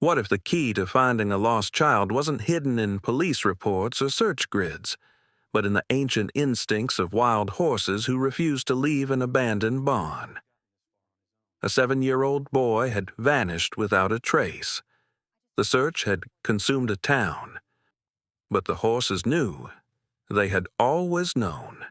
What if the key to finding a lost child wasn't hidden in police reports or search grids, but in the ancient instincts of wild horses who refused to leave an abandoned barn? A 7-year-old boy had vanished without a trace. The search had consumed a town, but the horses knew. They had always known.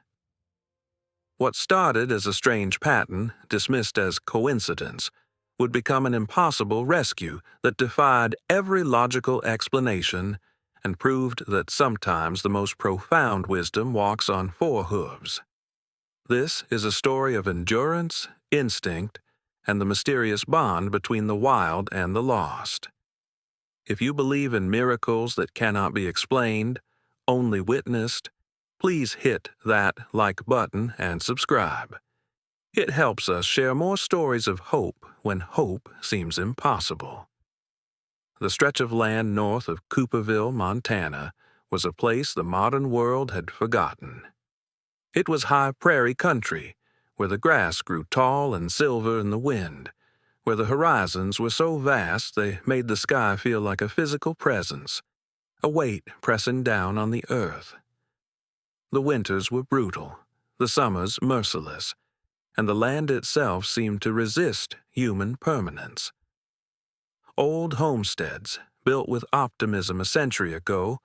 What started as a strange pattern, dismissed as coincidence, would become an impossible rescue that defied every logical explanation and proved that sometimes the most profound wisdom walks on 4 hooves. This is a story of endurance, instinct, and the mysterious bond between the wild and the lost. If you believe in miracles that cannot be explained, only witnessed, please hit that like button and subscribe. It helps us share more stories of hope when hope seems impossible. The stretch of land north of Cooperville, Montana, was a place the modern world had forgotten. It was high prairie country, where the grass grew tall and silver in the wind, where the horizons were so vast they made the sky feel like a physical presence, a weight pressing down on the earth. The winters were brutal, the summers merciless, and the land itself seemed to resist human permanence. Old homesteads, built with optimism a century ago,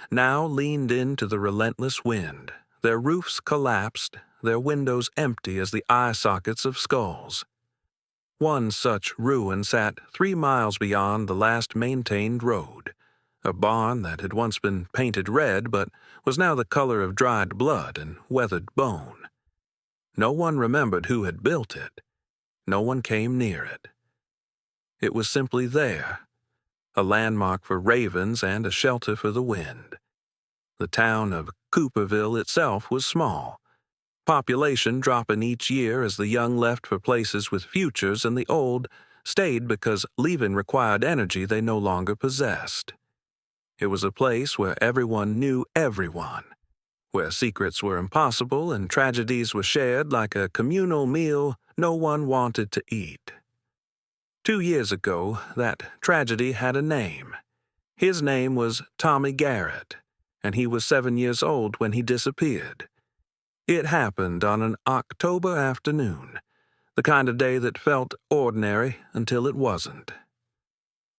now leaned into the relentless wind, their roofs collapsed, their windows empty as the eye sockets of skulls. One such ruin sat 3 miles beyond the last maintained road, a barn that had once been painted red but was now the color of dried blood and weathered bone. No one remembered who had built it. No one came near it. It was simply there, a landmark for ravens and a shelter for the wind. The town of Cooperville itself was small, population dropping each year as the young left for places with futures and the old stayed because leaving required energy they no longer possessed. It was a place where everyone knew everyone, where secrets were impossible and tragedies were shared like a communal meal no one wanted to eat. 2 years ago, that tragedy had a name. His name was Tommy Garrett, and he was 7 years old when he disappeared. It happened on an October afternoon, the kind of day that felt ordinary until it wasn't.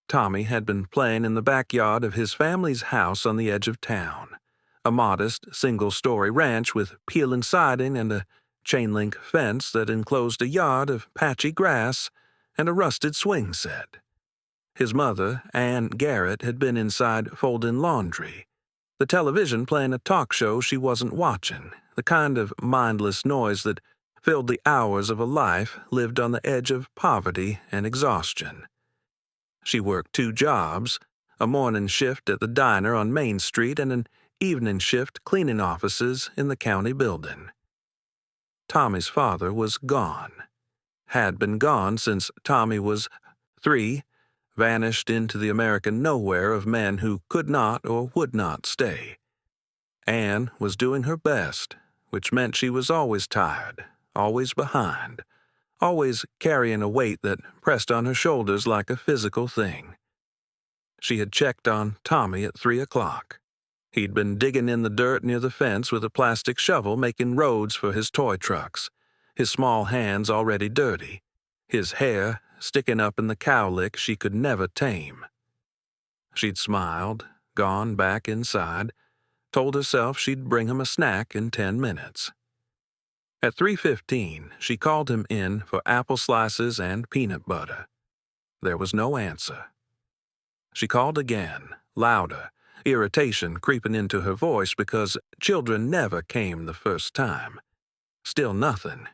Tommy had been playing in the backyard of his family's house on the edge of town, a modest single-story ranch with peeling siding and a chain-link fence that enclosed a yard of patchy grass and a rusted swing set. His mother, Ann Garrett, had been inside folding laundry, the television playing a talk show she wasn't watching, the kind of mindless noise that filled the hours of a life lived on the edge of poverty and exhaustion. She worked 2 jobs, a morning shift at the diner on Main Street and an evening shift cleaning offices in the county building. Tommy's father was gone. Had been gone since Tommy was 3, vanished into the American nowhere of men who could not or would not stay. Anne was doing her best, which meant she was always tired, always behind, always carrying a weight that pressed on her shoulders like a physical thing. She had checked on Tommy at 3 o'clock. He'd been digging in the dirt near the fence with a plastic shovel, making roads for his toy trucks, his small hands already dirty, his hair sticking up in the cowlick she could never tame. She'd smiled, gone back inside, told herself she'd bring him a snack in 10 minutes. At 3:15, she called him in for apple slices and peanut butter. There was no answer. She called again, louder, irritation creeping into her voice because children never came the first time. Still nothing.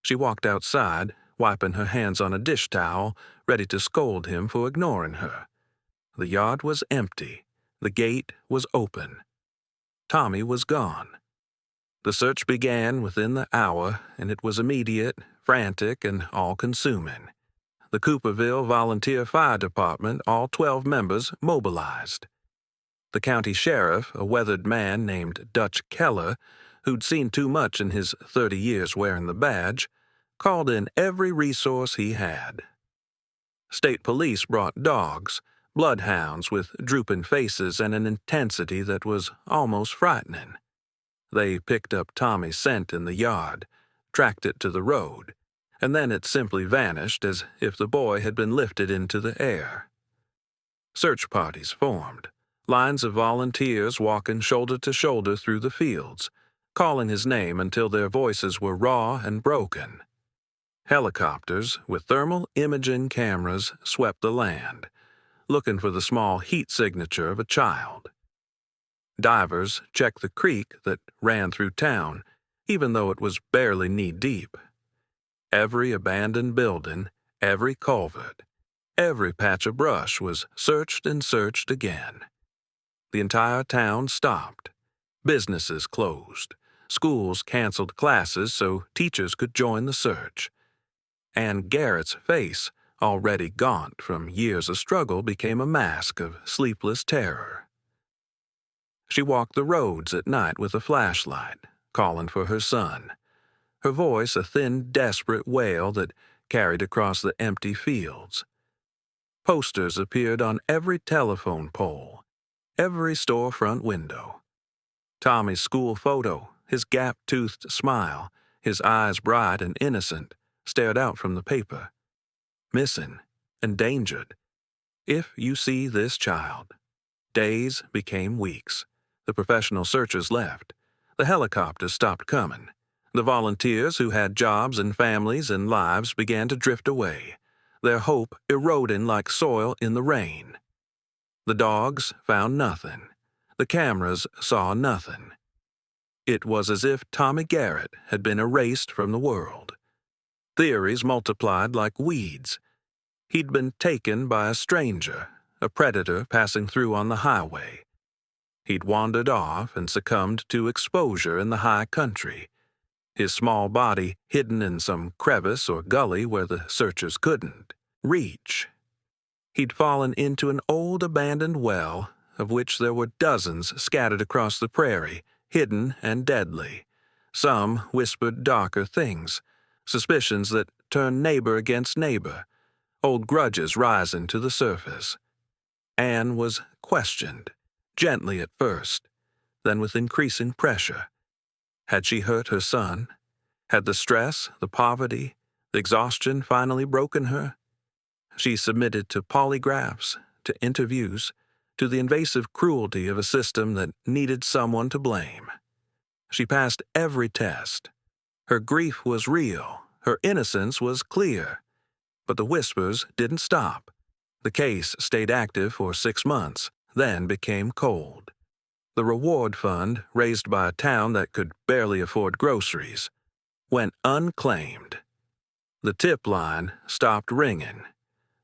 She walked outside, wiping her hands on a dish towel, ready to scold him for ignoring her. The yard was empty. The gate was open. Tommy was gone. The search began within the hour, and it was immediate, frantic, and all-consuming. The Cooperville Volunteer Fire Department, all 12 members, mobilized. The county sheriff, a weathered man named Dutch Keller, who'd seen too much in his 30 years wearing the badge, called in every resource he had. State police brought dogs, bloodhounds with drooping faces and an intensity that was almost frightening. They picked up Tommy's scent in the yard, tracked it to the road, and then it simply vanished as if the boy had been lifted into the air. Search parties formed, lines of volunteers walking shoulder to shoulder through the fields, calling his name until their voices were raw and broken. Helicopters with thermal imaging cameras swept the land, looking for the small heat signature of a child. Divers checked the creek that ran through town, even though it was barely knee-deep. Every abandoned building, every culvert, every patch of brush was searched and searched again. The entire town stopped. Businesses closed. Schools canceled classes so teachers could join the search. And Garrett's face, already gaunt from years of struggle, became a mask of sleepless terror. She walked the roads at night with a flashlight, calling for her son, her voice a thin, desperate wail that carried across the empty fields. Posters appeared on every telephone pole, every storefront window. Tommy's school photo, his gap-toothed smile, his eyes bright and innocent, stared out from the paper. Missing, endangered. If you see this child. Days became weeks. The professional searchers left. The helicopters stopped coming. The volunteers who had jobs and families and lives began to drift away, their hope eroding like soil in the rain. The dogs found nothing. The cameras saw nothing. It was as if Tommy Garrett had been erased from the world. Theories multiplied like weeds. He'd been taken by a stranger, a predator passing through on the highway. He'd wandered off and succumbed to exposure in the high country, his small body hidden in some crevice or gully where the searchers couldn't reach. He'd fallen into an old abandoned well, of which there were dozens scattered across the prairie, hidden and deadly. Some whispered darker things, suspicions that turned neighbor against neighbor, old grudges rising to the surface. Anne was questioned, gently at first, then with increasing pressure. Had she hurt her son? Had the stress, the poverty, the exhaustion finally broken her? She submitted to polygraphs, to interviews, to the invasive cruelty of a system that needed someone to blame. She passed every test. Her grief was real, her innocence was clear. But the whispers didn't stop. The case stayed active for 6 months, then became cold. The reward fund, raised by a town that could barely afford groceries, went unclaimed. The tip line stopped ringing.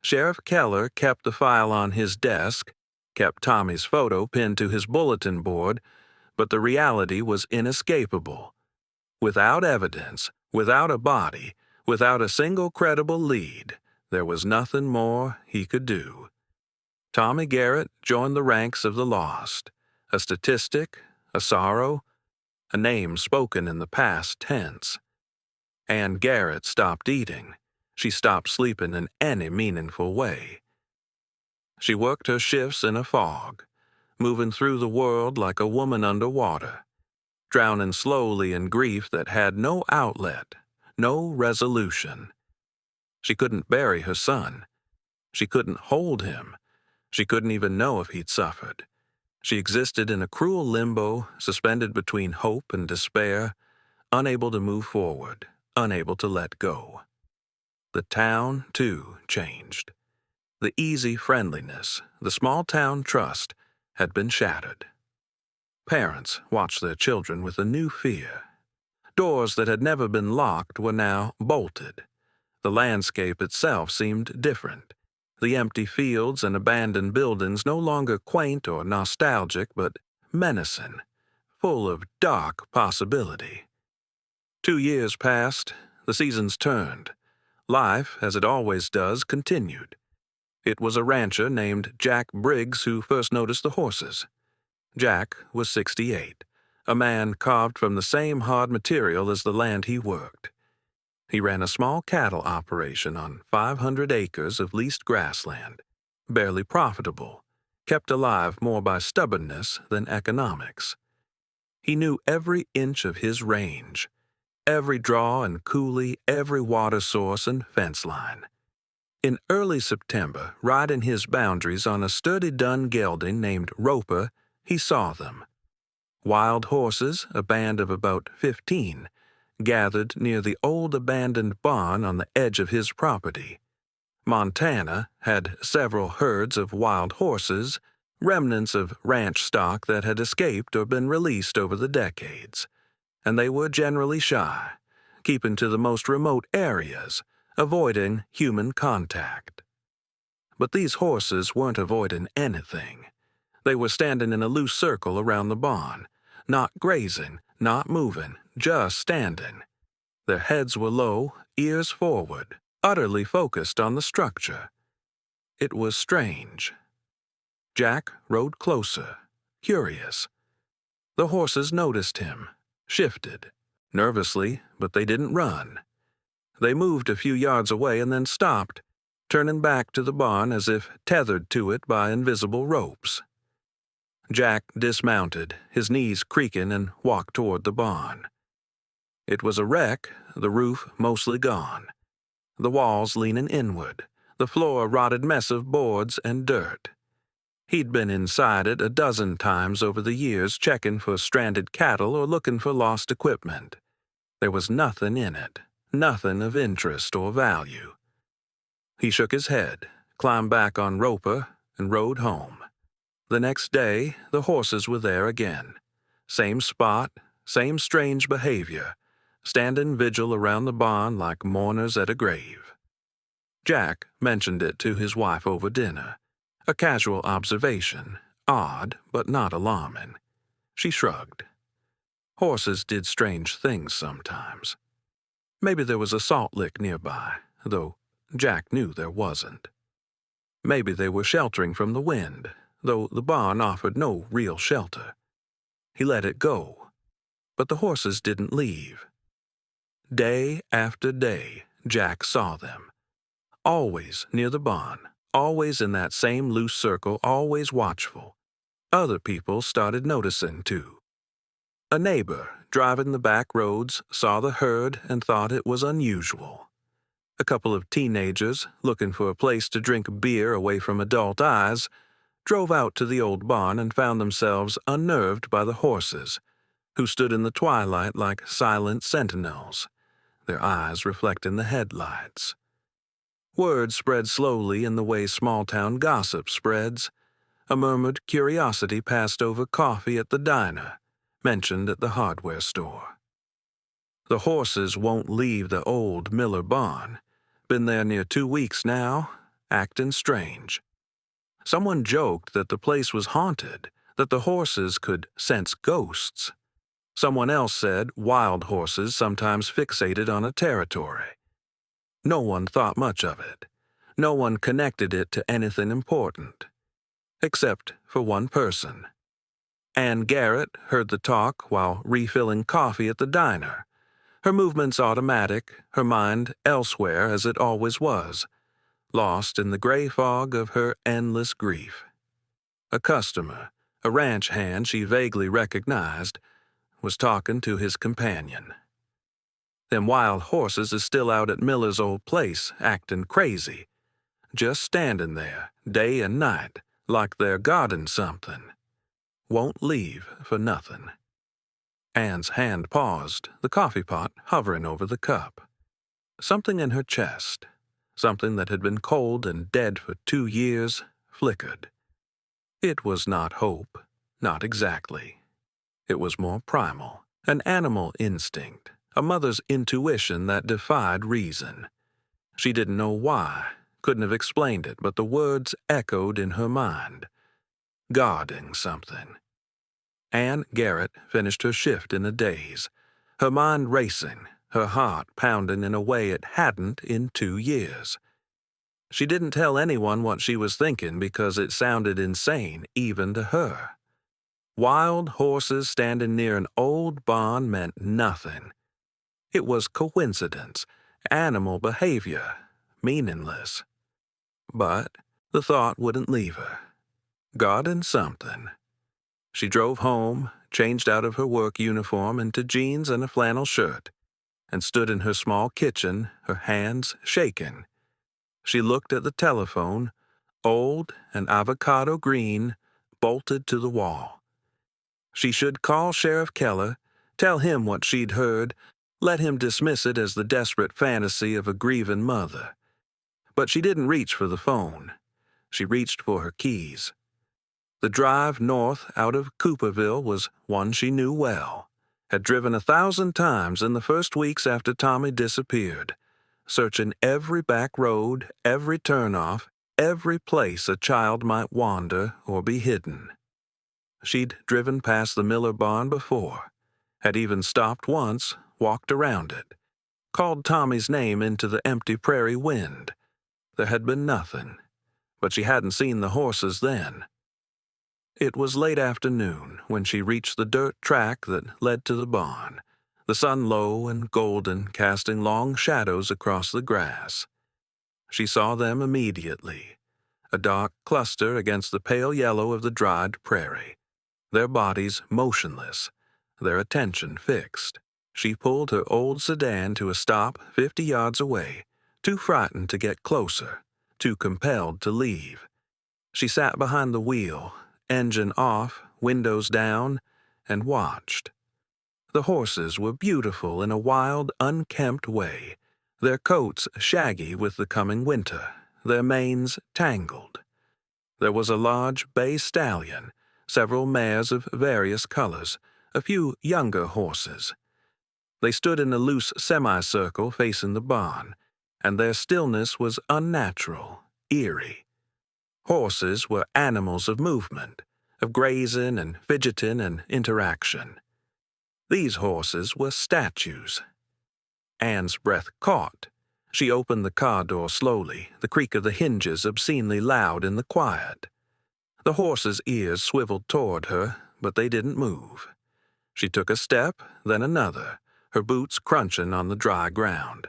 Sheriff Keller kept the file on his desk, kept Tommy's photo pinned to his bulletin board, but the reality was inescapable. Without evidence, without a body, without a single credible lead, there was nothing more he could do. Tommy Garrett joined the ranks of the lost, a statistic, a sorrow, a name spoken in the past tense. Anne Garrett stopped eating. She stopped sleeping in any meaningful way. She worked her shifts in a fog, moving through the world like a woman under water, drowning slowly in grief that had no outlet, no resolution. She couldn't bury her son. She couldn't hold him. She couldn't even know if he'd suffered. She existed in a cruel limbo, suspended between hope and despair, unable to move forward, unable to let go. The town, too, changed. The easy friendliness, the small-town trust, had been shattered. Parents watched their children with a new fear. Doors that had never been locked were now bolted. The landscape itself seemed different. The empty fields and abandoned buildings no longer quaint or nostalgic, but menacing, full of dark possibility. 2 years passed, the seasons turned. Life, as it always does, continued. It was a rancher named Jack Briggs who first noticed the horses. Jack was 68, a man carved from the same hard material as the land he worked. He ran a small cattle operation on 500 acres of leased grassland, barely profitable, kept alive more by stubbornness than economics. He knew every inch of his range, every draw and coulee, every water source and fence line. In early September, right in his boundaries on a sturdy dun gelding named Roper, he saw them. Wild horses, a band of about 15, gathered near the old abandoned barn on the edge of his property. Montana had several herds of wild horses, remnants of ranch stock that had escaped or been released over the decades, and they were generally shy, keeping to the most remote areas, avoiding human contact. But these horses weren't avoiding anything. They were standing in a loose circle around the barn, not grazing, not moving, just standing. Their heads were low, ears forward, utterly focused on the structure. It was strange. Jack rode closer, curious. The horses noticed him, shifted, nervously, but they didn't run. They moved a few yards away and then stopped, turning back to the barn as if tethered to it by invisible ropes. Jack dismounted, his knees creaking, and walked toward the barn. It was a wreck, the roof mostly gone, the walls leaning inward, the floor a rotted mess of boards and dirt. He'd been inside it a dozen times over the years, checking for stranded cattle or looking for lost equipment. There was nothing in it, nothing of interest or value. He shook his head, climbed back on Roper, and rode home. The next day, the horses were there again. Same spot, same strange behavior, standing vigil around the barn like mourners at a grave. Jack mentioned it to his wife over dinner. A casual observation, odd but not alarming. She shrugged. Horses did strange things sometimes. Maybe there was a salt lick nearby, though Jack knew there wasn't. Maybe they were sheltering from the wind, though the barn offered no real shelter. He let it go, but the horses didn't leave. Day after day, Jack saw them. Always near the barn, always in that same loose circle, always watchful. Other people started noticing, too. A neighbor, driving the back roads, saw the herd and thought it was unusual. A couple of teenagers, looking for a place to drink beer away from adult eyes, drove out to the old barn and found themselves unnerved by the horses, who stood in the twilight like silent sentinels, their eyes reflecting the headlights. Word spread slowly in the way small-town gossip spreads. A murmured curiosity passed over coffee at the diner, mentioned at the hardware store. The horses won't leave the old Miller barn. Been there near 2 weeks now, acting strange. Someone joked that the place was haunted, that the horses could sense ghosts. Someone else said wild horses sometimes fixated on a territory. No one thought much of it. No one connected it to anything important. Except for one person. Ann Garrett heard the talk while refilling coffee at the diner. Her movements automatic, her mind elsewhere as it always was, lost in the gray fog of her endless grief. A customer, a ranch hand she vaguely recognized, was talking to his companion. Them wild horses is still out at Miller's old place, acting crazy. Just standing there, day and night, like they're guarding something. Won't leave for nothing. Ann's hand paused, the coffee pot hovering over the cup. Something in her chest, something that had been cold and dead for 2 years, flickered. It was not hope, not exactly. It was more primal, an animal instinct, a mother's intuition that defied reason. She didn't know why, couldn't have explained it, but the words echoed in her mind. Guarding something. Ann Garrett finished her shift in a daze, her mind racing, her heart pounding in a way it hadn't in 2 years. She didn't tell anyone what she was thinking because it sounded insane even to her. Wild horses standing near an old barn meant nothing. It was coincidence, Animal behavior, meaningless. But the thought wouldn't leave her. God and something. She drove home, changed out of her work uniform into jeans and a flannel shirt, and stood in her small kitchen, her hands shaking. She looked at the telephone, old and avocado green, bolted to the wall. She should call Sheriff Keller, tell him what she'd heard, let him dismiss it as the desperate fantasy of a grieving mother. But she didn't reach for the phone. She reached for her keys. The drive north out of Cooperville was one she knew well, had driven 1,000 times in the first weeks after Tommy disappeared, searching every back road, every turnoff, every place a child might wander or be hidden. She'd driven past the Miller barn before, had even stopped once, walked around it, called Tommy's name into the empty prairie wind. There had been nothing, but she hadn't seen the horses then. It was late afternoon when she reached the dirt track that led to the barn, the sun low and golden casting long shadows across the grass. She saw them immediately, a dark cluster against the pale yellow of the dried prairie, their bodies motionless, their attention fixed. She pulled her old sedan to a stop 50 yards away, too frightened to get closer, too compelled to leave. She sat behind the wheel, engine off, windows down, and watched. The horses were beautiful in a wild, unkempt way, their coats shaggy with the coming winter, their manes tangled. There was a large bay stallion, several mares of various colors, a few younger horses. They stood in a loose semicircle facing the barn, and their stillness was unnatural, eerie. Horses were animals of movement, of grazing and fidgeting and interaction. These horses were statues. Anne's breath caught. She opened the car door slowly, the creak of the hinges obscenely loud in the quiet. The horse's ears swiveled toward her, but they didn't move. She took a step, then another, her boots crunching on the dry ground.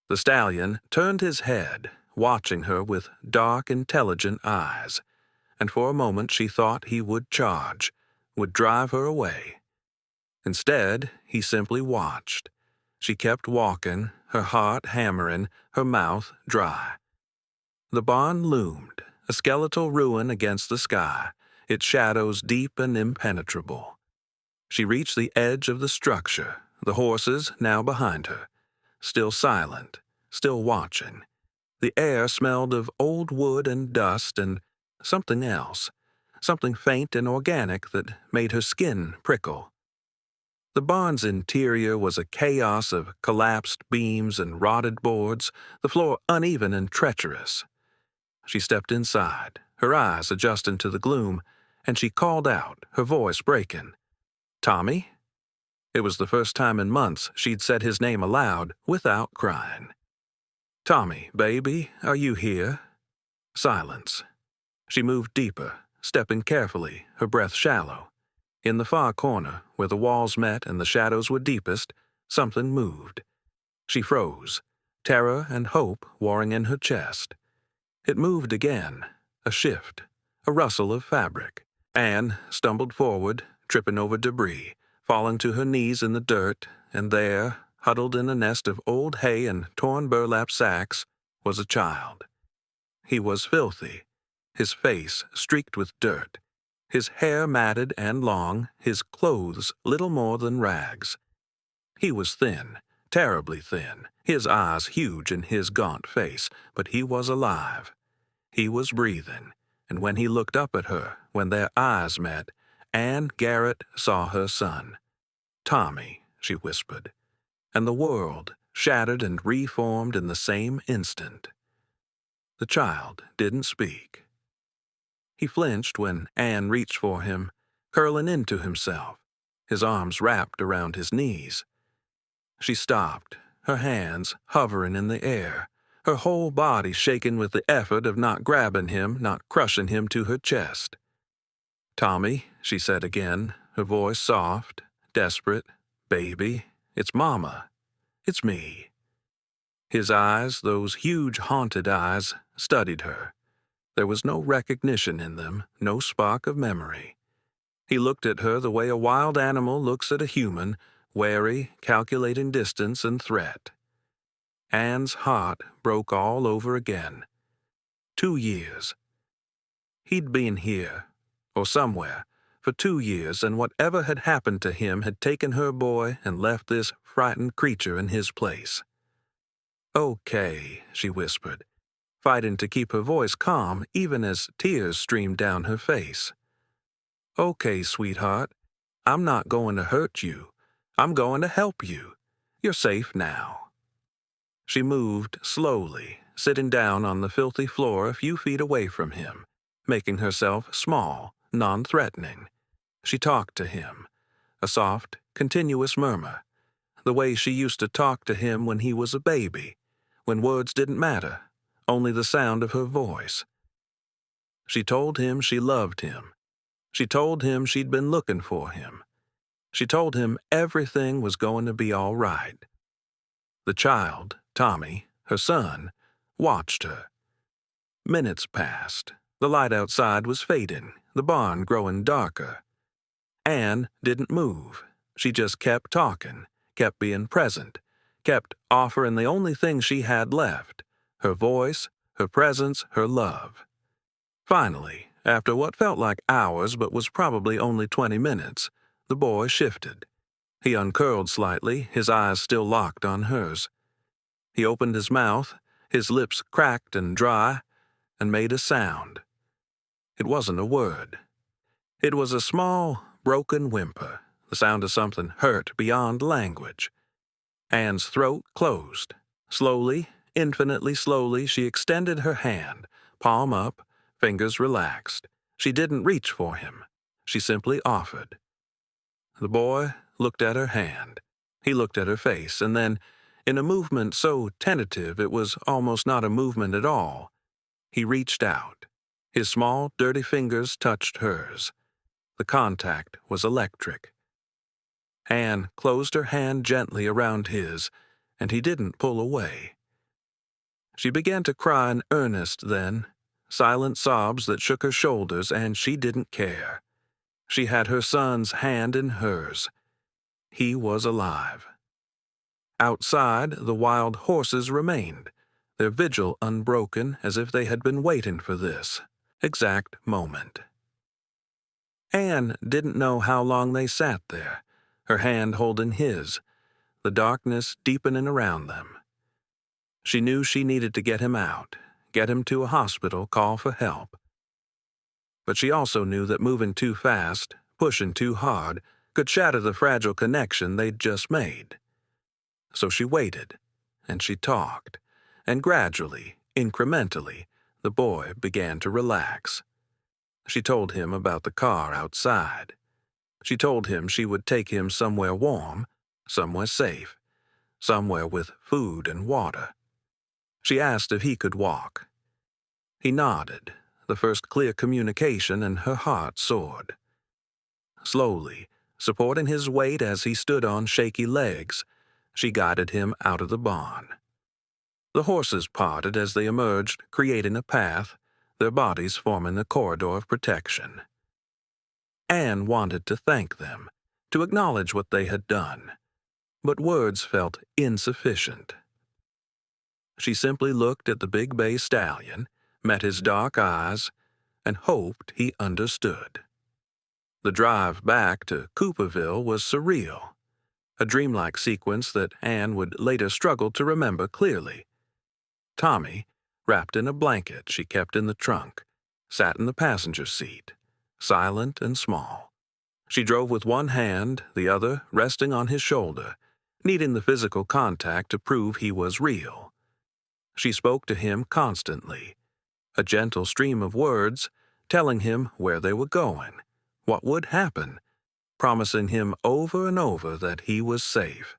The stallion turned his head, watching her with dark, intelligent eyes, and for a moment she thought he would charge, would drive her away. Instead, he simply watched. She kept walking, her heart hammering, her mouth dry. The barn loomed, a skeletal ruin against the sky, its shadows deep and impenetrable. She reached the edge of the structure, the horses now behind her, still silent, still watching. The air smelled of old wood and dust and something else, something faint and organic that made her skin prickle. The barn's interior was a chaos of collapsed beams and rotted boards, the floor uneven and treacherous. She stepped inside, her eyes adjusting to the gloom, and she called out, her voice breaking. "Tommy?" It was the first time in months she'd said his name aloud without crying. "Tommy, baby, are you here?" Silence. She moved deeper, stepping carefully, her breath shallow. In the far corner, where the walls met and the shadows were deepest, something moved. She froze, terror and hope warring in her chest. It moved again, a shift, a rustle of fabric. Anne stumbled forward, tripping over debris, falling to her knees in the dirt, and there, huddled in a nest of old hay and torn burlap sacks, was a child. He was filthy, his face streaked with dirt, his hair matted and long, his clothes little more than rags. He was thin, terribly thin, his eyes huge in his gaunt face, but he was alive. He was breathing, and when he looked up at her, when their eyes met, Anne Garrett saw her son. "Tommy," she whispered, and the world shattered and reformed in the same instant. The child didn't speak. He flinched when Anne reached for him, curling into himself, his arms wrapped around his knees. She stopped, her hands hovering in the air, her whole body shaken with the effort of not grabbing him, not crushing him to her chest. "Tommy," she said again, her voice soft, desperate. "Baby, it's Mama. It's me." His eyes, those huge haunted eyes, studied her. There was no recognition in them, no spark of memory. He looked at her the way a wild animal looks at a human, wary, calculating distance and threat. Anne's heart broke all over again. 2 years. He'd been here, or somewhere, for 2 years, and whatever had happened to him had taken her boy and left this frightened creature in his place. "Okay," she whispered, fighting to keep her voice calm even as tears streamed down her face. "Okay, sweetheart, I'm not going to hurt you. I'm going to help you. You're safe now." She moved slowly, sitting down on the filthy floor a few feet away from him, making herself small, non-threatening. She talked to him, a soft, continuous murmur, the way she used to talk to him when he was a baby, when words didn't matter, only the sound of her voice. She told him she loved him. She told him she'd been looking for him. She told him everything was going to be all right. The child, Tommy, her son, watched her. Minutes passed. The light outside was fading, the barn growing darker. Anne didn't move. She just kept talking, kept being present, kept offering the only thing she had left, her voice, her presence, her love. Finally, after what felt like hours but was probably only 20 minutes, the boy shifted. He uncurled slightly, his eyes still locked on hers. He opened his mouth, his lips cracked and dry, and made a sound. It wasn't a word. It was a small, broken whimper, the sound of something hurt beyond language. Anne's throat closed. Slowly, infinitely slowly, she extended her hand, palm up, fingers relaxed. She didn't reach for him. She simply offered. The boy looked at her hand. He looked at her face, and then, in a movement so tentative it was almost not a movement at all, he reached out. His small, dirty fingers touched hers. The contact was electric. Anne closed her hand gently around his, and he didn't pull away. She began to cry in earnest then, silent sobs that shook her shoulders, and she didn't care. She had her son's hand in hers. He was alive. Outside, the wild horses remained, their vigil unbroken as if they had been waiting for this exact moment. Anne didn't know how long they sat there, her hand holding his, the darkness deepening around them. She knew she needed to get him out, get him to a hospital, call for help. But she also knew that moving too fast, pushing too hard, could shatter the fragile connection they'd just made. So she waited, and she talked, and gradually, incrementally, the boy began to relax. She told him about the car outside. She told him she would take him somewhere warm, somewhere safe, somewhere with food and water. She asked if he could walk. He nodded, the first clear communication, and her heart soared. Slowly, supporting his weight as he stood on shaky legs, she guided him out of the barn. The horses parted as they emerged, creating a path, their bodies forming a corridor of protection. Anne wanted to thank them, to acknowledge what they had done, but words felt insufficient. She simply looked at the big bay stallion, met his dark eyes, and hoped he understood. The drive back to Cooperville was surreal, a dreamlike sequence that Anne would later struggle to remember clearly. Tommy, wrapped in a blanket she kept in the trunk, sat in the passenger seat, silent and small. She drove with one hand, the other resting on his shoulder, needing the physical contact to prove he was real. She spoke to him constantly, a gentle stream of words, telling him where they were going, what would happen, promising him over and over that he was safe.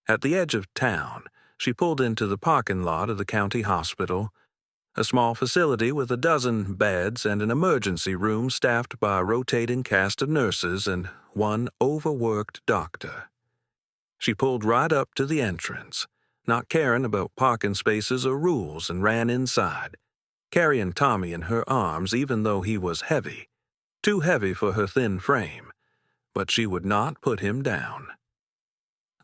At the edge of town, she pulled into the parking lot of the county hospital, a small facility with a dozen beds and an emergency room staffed by a rotating cast of nurses and one overworked doctor. She pulled right up to the entrance, not caring about parking spaces or rules, and ran inside, carrying Tommy in her arms even though he was heavy, too heavy for her thin frame, but she would not put him down.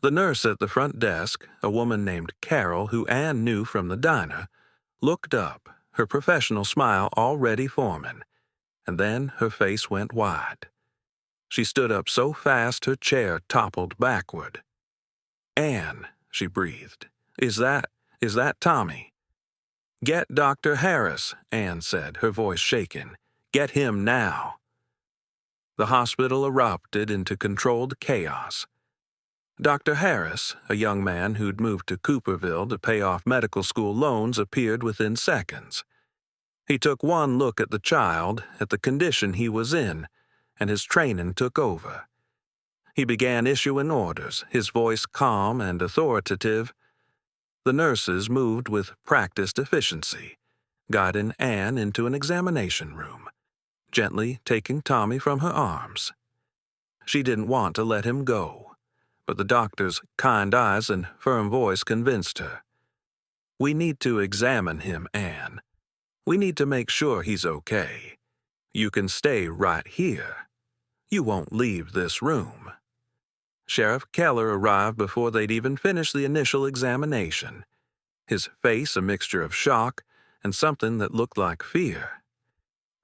The nurse at the front desk, a woman named Carol who Anne knew from the diner, looked up, her professional smile already forming, and then her face went wide. She stood up so fast her chair toppled backward. "Anne," she breathed, Is that Tommy?" "Get Dr. Harris," Anne said, her voice shaking. "Get him now." The hospital erupted into controlled chaos. Dr. Harris, a young man who'd moved to Cooperville to pay off medical school loans, appeared within seconds. He took one look at the child, at the condition he was in, and his training took over. He began issuing orders, his voice calm and authoritative. The nurses moved with practiced efficiency, guiding Anne into an examination room, gently taking Tommy from her arms. She didn't want to let him go, but the doctor's kind eyes and firm voice convinced her. "We need to examine him, Anne. We need to make sure he's okay. You can stay right here. You won't leave this room." Sheriff Keller arrived before they'd even finished the initial examination, his face a mixture of shock and something that looked like fear.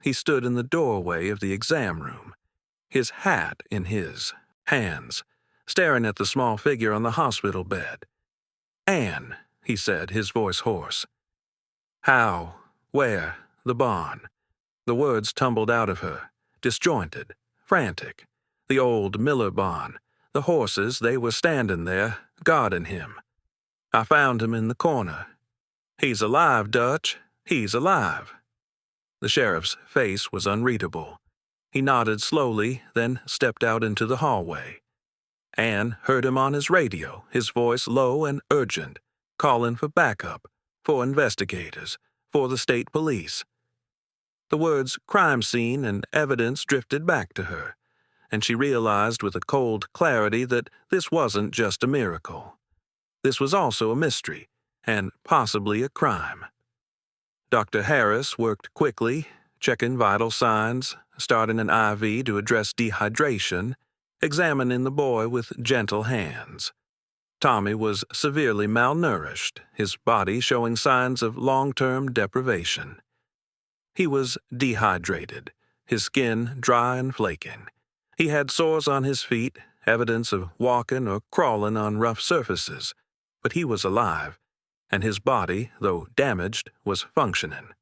He stood in the doorway of the exam room, his hat in his hands, staring at the small figure on the hospital bed. "Anne," he said, his voice hoarse. "How? Where? The barn." The words tumbled out of her, disjointed, frantic. The old Miller barn. The horses, they were standing there, guarding him. "I found him in the corner. He's alive, Dutch. He's alive." The sheriff's face was unreadable. He nodded slowly, then stepped out into the hallway. Anne heard him on his radio, his voice low and urgent, calling for backup, for investigators, for the state police. The words crime scene and evidence drifted back to her, and she realized with a cold clarity that this wasn't just a miracle. This was also a mystery, and possibly a crime. Dr. Harris worked quickly, checking vital signs, starting an IV to address dehydration, examining the boy with gentle hands. Tommy was severely malnourished, his body showing signs of long-term deprivation. He was dehydrated, his skin dry and flaking. He had sores on his feet, evidence of walking or crawling on rough surfaces, but he was alive, and his body, though damaged, was functioning.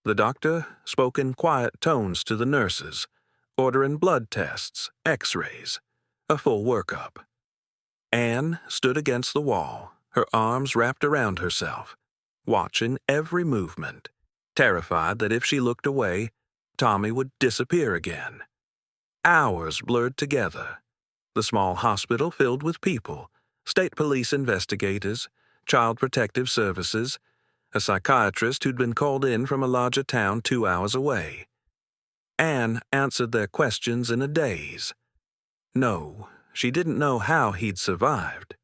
The doctor spoke in quiet tones to the nurses, ordering blood tests, x-rays, a full workup. Anne stood against the wall, her arms wrapped around herself, watching every movement, terrified that if she looked away, Tommy would disappear again. Hours blurred together. The small hospital filled with people, state police investigators, child protective services, a psychiatrist who'd been called in from a larger town 2 hours away. Anne answered their questions in a daze. No, she didn't know how he'd survived.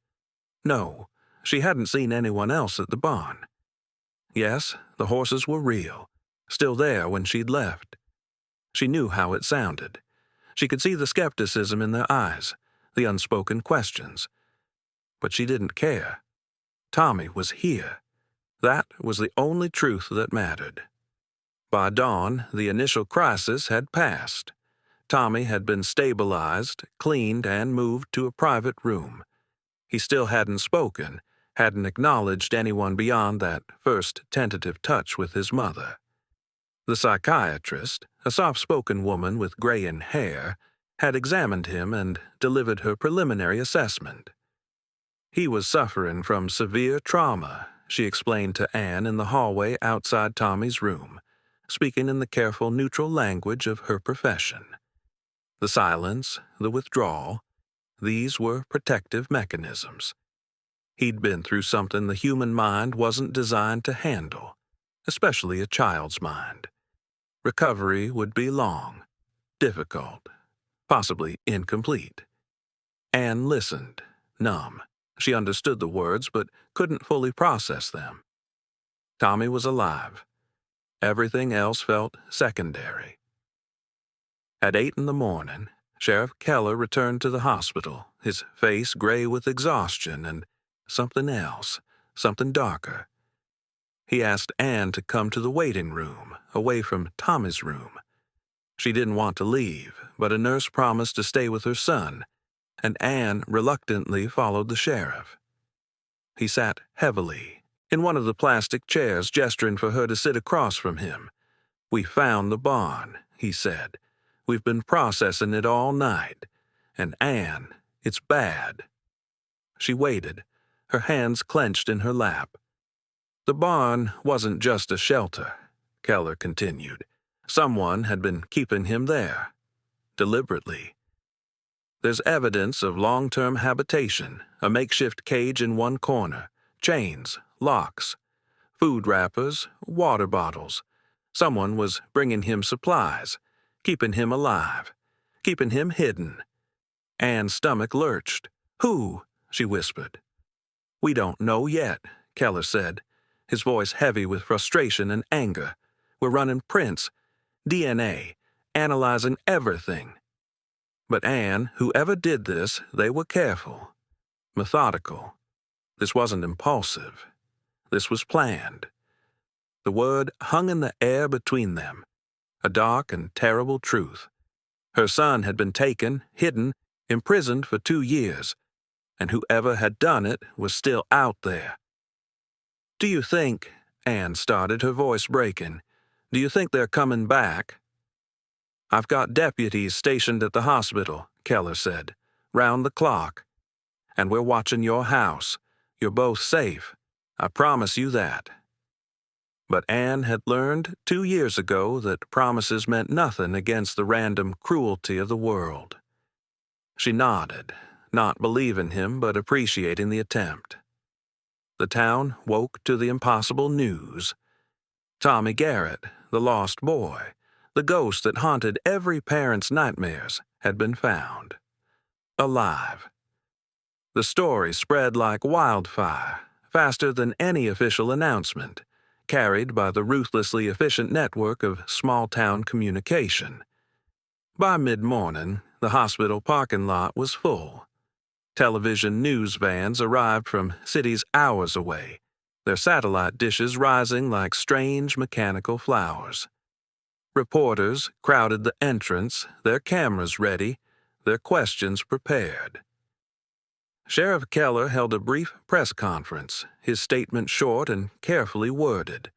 No, she hadn't seen anyone else at the barn. Yes, the horses were real, still there when she'd left. She knew how it sounded. She could see the skepticism in their eyes, the unspoken questions. But she didn't care. Tommy was here. That was the only truth that mattered. By dawn, the initial crisis had passed. Tommy had been stabilized, cleaned, and moved to a private room. He still hadn't spoken, hadn't acknowledged anyone beyond that first tentative touch with his mother. The psychiatrist, a soft-spoken woman with graying hair, had examined him and delivered her preliminary assessment. He was suffering from severe trauma, she explained to Anne in the hallway outside Tommy's room, speaking in the careful, neutral language of her profession. The silence, the withdrawal, these were protective mechanisms. He'd been through something the human mind wasn't designed to handle, especially a child's mind. Recovery would be long, difficult, possibly incomplete. Anne listened, numb, She understood the words but couldn't fully process them. Tommy was alive. Everything else felt secondary. At 8 in the morning, Sheriff Keller returned to the hospital, his face gray with exhaustion and something else, something darker. He asked Ann to come to the waiting room, away from Tommy's room. She didn't want to leave, but a nurse promised to stay with her son, and Ann reluctantly followed the sheriff. He sat heavily in one of the plastic chairs, gesturing for her to sit across from him. "We found the barn," he said. "We've been processing it all night. And Ann, it's bad." She waited, her hands clenched in her lap. "The barn wasn't just a shelter," Keller continued. "Someone had been keeping him there, deliberately. There's evidence of long-term habitation, a makeshift cage in one corner, chains, locks, food wrappers, water bottles. Someone was bringing him supplies, keeping him alive, keeping him hidden." Ann's stomach lurched. "Who?" she whispered. "We don't know yet," Keller said, his voice heavy with frustration and anger. "We're running prints, DNA, analyzing everything." But Ann, whoever did this, they were careful, methodical. This wasn't impulsive. This was planned. The word hung in the air between them, a dark and terrible truth. Her son had been taken, hidden, imprisoned for 2 years, and whoever had done it was still out there. "Do you think," Ann started, her voice breaking, "do you think they're coming back?" "I've got deputies stationed at the hospital," Keller said, "round the clock. And we're watching your house. You're both safe. I promise you that." But Ann had learned 2 years ago that promises meant nothing against the random cruelty of the world. She nodded, not believing him but appreciating the attempt. The town woke to the impossible news. Tommy Garrett, the lost boy, the ghost that haunted every parent's nightmares, had been found. Alive. The story spread like wildfire, faster than any official announcement, carried by the ruthlessly efficient network of small-town communication. By mid-morning, the hospital parking lot was full. Television news vans arrived from cities hours away, their satellite dishes rising like strange mechanical flowers. Reporters crowded the entrance, their cameras ready, their questions prepared. Sheriff Keller held a brief press conference, his statement short and carefully worded.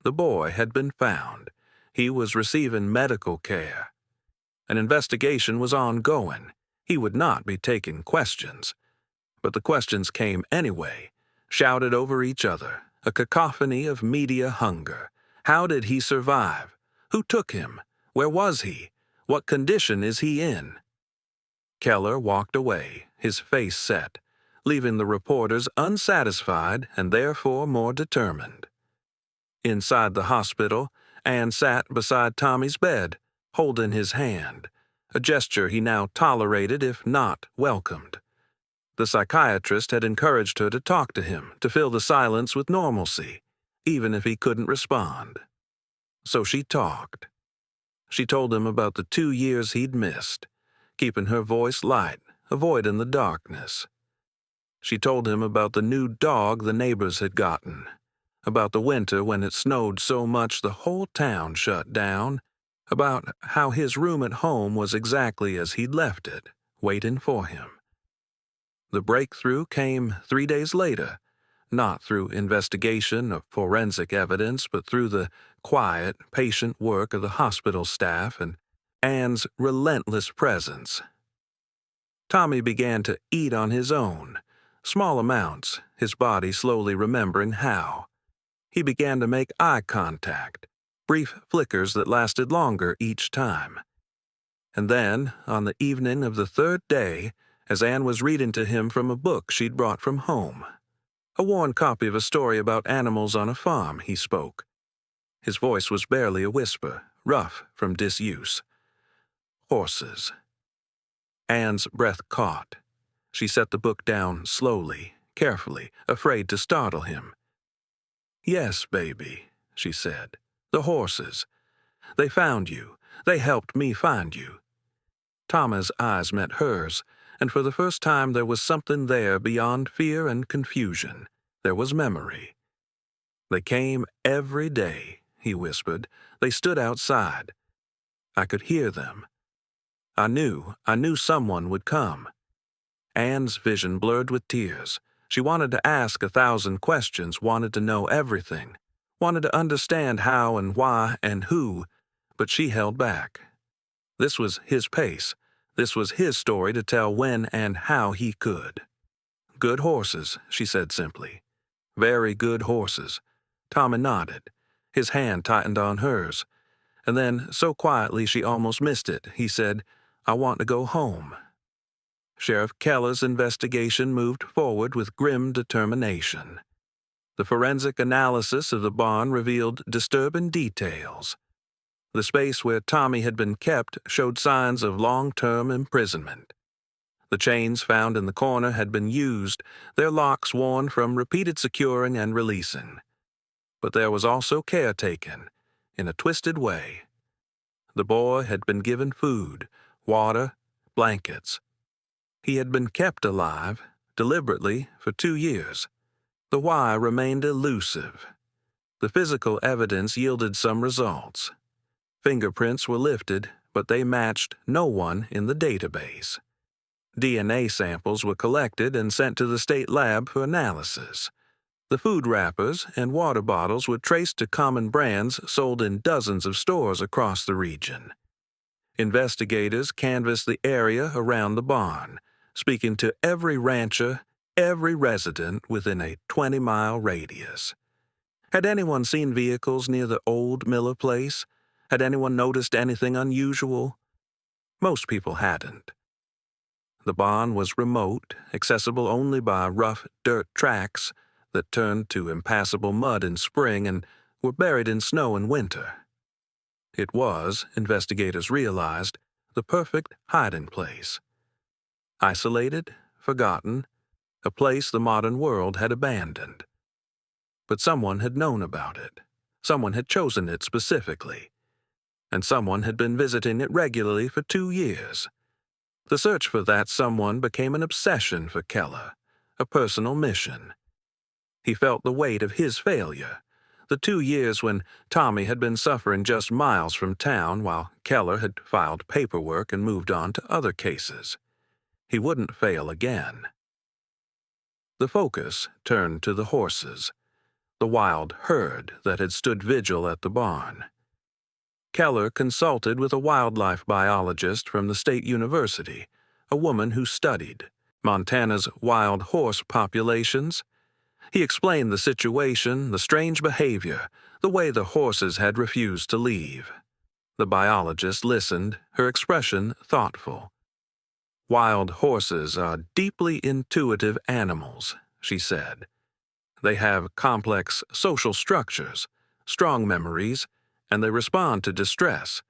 The boy had been found. He was receiving medical care. An investigation was ongoing. He would not be taking questions. But the questions came anyway, shouted over each other, a cacophony of media hunger. How did he survive? Who took him? Where was he? What condition is he in? Keller walked away, his face set, leaving the reporters unsatisfied and therefore more determined. Inside the hospital, Ann sat beside Tommy's bed, holding his hand, a gesture he now tolerated if not welcomed. The psychiatrist had encouraged her to talk to him, to fill the silence with normalcy, even if he couldn't respond. So she talked. She told him about the 2 years he'd missed, keeping her voice light, avoiding the darkness. She told him about the new dog the neighbors had gotten, about the winter when it snowed so much the whole town shut down, about how his room at home was exactly as he'd left it, waiting for him. The breakthrough came 3 days later, not through investigation of forensic evidence, but through the quiet, patient work of the hospital staff and Ann's relentless presence. Tommy began to eat on his own, small amounts, his body slowly remembering how. He began to make eye contact, brief flickers that lasted longer each time. And then, on the evening of the 3rd day, as Ann was reading to him from a book she'd brought from home, a worn copy of a story about animals on a farm, he spoke. His voice was barely a whisper, rough from disuse. Horses. Ann's breath caught. She set the book down slowly, carefully, afraid to startle him. "Yes, baby," she said. "The horses. They found you. They helped me find you." Tama's eyes met hers, and for the first time there was something there beyond fear and confusion. There was memory. "They came every day," he whispered. "They stood outside. I could hear them. I knew someone would come." Anne's vision blurred with tears. She wanted to ask 1,000 questions, wanted to know everything, wanted to understand how and why and who, but she held back. This was his pace. This was his story to tell when and how he could. "Good horses," she said simply. "Very good horses." Tommy nodded. His hand tightened on hers. And then, so quietly she almost missed it, he said, "I want to go home." Sheriff Keller's investigation moved forward with grim determination. The forensic analysis of the barn revealed disturbing details. The space where Tommy had been kept showed signs of long-term imprisonment. The chains found in the corner had been used, their locks worn from repeated securing and releasing. But there was also care taken, in a twisted way. The boy had been given food, water, blankets. He had been kept alive, deliberately, for 2 years. The why remained elusive. The physical evidence yielded some results. Fingerprints were lifted, but they matched no one in the database. DNA samples were collected and sent to the state lab for analysis. The food wrappers and water bottles were traced to common brands sold in dozens of stores across the region. Investigators canvassed the area around the barn, speaking to every rancher, every resident within a 20-mile radius. Had anyone seen vehicles near the old Miller place? Had anyone noticed anything unusual? Most people hadn't. The barn was remote, accessible only by rough dirt tracks that turned to impassable mud in spring and were buried in snow in winter. It was, investigators realized, the perfect hiding place. Isolated, forgotten, a place the modern world had abandoned. But someone had known about it. Someone had chosen it specifically. And someone had been visiting it regularly for 2 years. The search for that someone became an obsession for Keller, a personal mission. He felt the weight of his failure. The 2 years when Tommy had been suffering just miles from town while Keller had filed paperwork and moved on to other cases. He wouldn't fail again. The focus turned to the horses, the wild herd that had stood vigil at the barn. Keller consulted with a wildlife biologist from the state university, a woman who studied Montana's wild horse populations. He explained the situation, the strange behavior, the way the horses had refused to leave. The biologist listened, her expression thoughtful. "Wild horses are deeply intuitive animals," she said. "They have complex social structures, strong memories, and they respond to distress,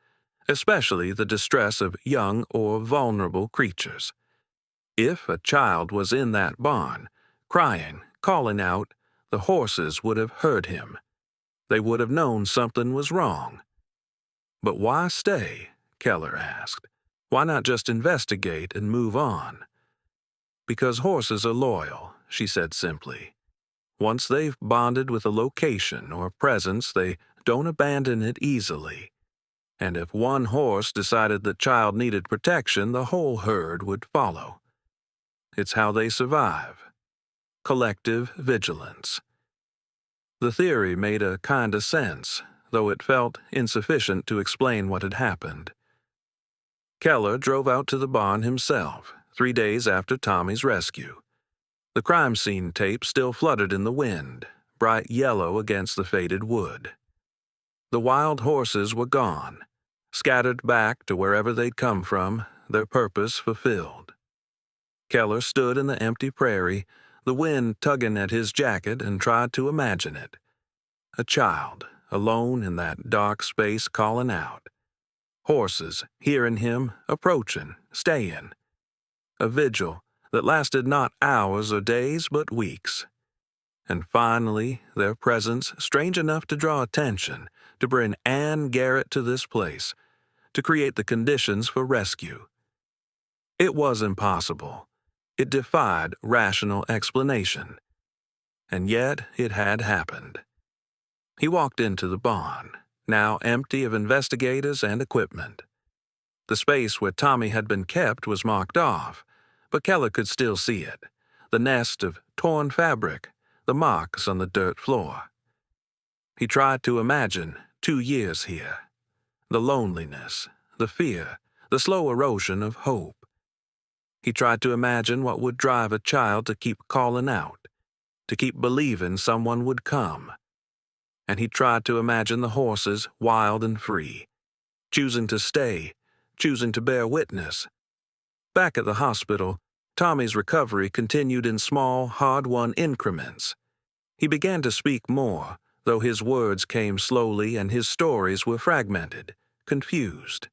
especially the distress of young or vulnerable creatures. If a child was in that barn, crying, calling out, the horses would have heard him. They would have known something was wrong." "But why stay?" Keller asked. "Why not just investigate and move on?" "Because horses are loyal," she said simply. "Once they've bonded with a location or presence, they don't abandon it easily. And if one horse decided the child needed protection, the whole herd would follow. It's how they survive. Collective vigilance." The theory made a kind of sense, though it felt insufficient to explain what had happened. Keller drove out to the barn himself, 3 days after Tommy's rescue. The crime scene tape still fluttered in the wind, bright yellow against the faded wood. The wild horses were gone, scattered back to wherever they'd come from, their purpose fulfilled. Keller stood in the empty prairie, the wind tugging at his jacket, and tried to imagine it. A child, alone in that dark space, calling out. Horses, hearing him, approaching, staying. A vigil that lasted not hours or days but weeks. And finally, their presence, strange enough to draw attention, to bring Ann Garrett to this place, to create the conditions for rescue. It was impossible. It defied rational explanation. And yet it had happened. He walked into the barn, now empty of investigators and equipment. The space where Tommy had been kept was marked off, but Keller could still see it, the nest of torn fabric, the marks on the dirt floor. He tried to imagine 2 years here, the loneliness, the fear, the slow erosion of hope. He tried to imagine what would drive a child to keep calling out, to keep believing someone would come. And he tried to imagine the horses wild and free, choosing to stay, choosing to bear witness. Back at the hospital, Tommy's recovery continued in small, hard-won increments. He began to speak more, though his words came slowly and his stories were fragmented, confused.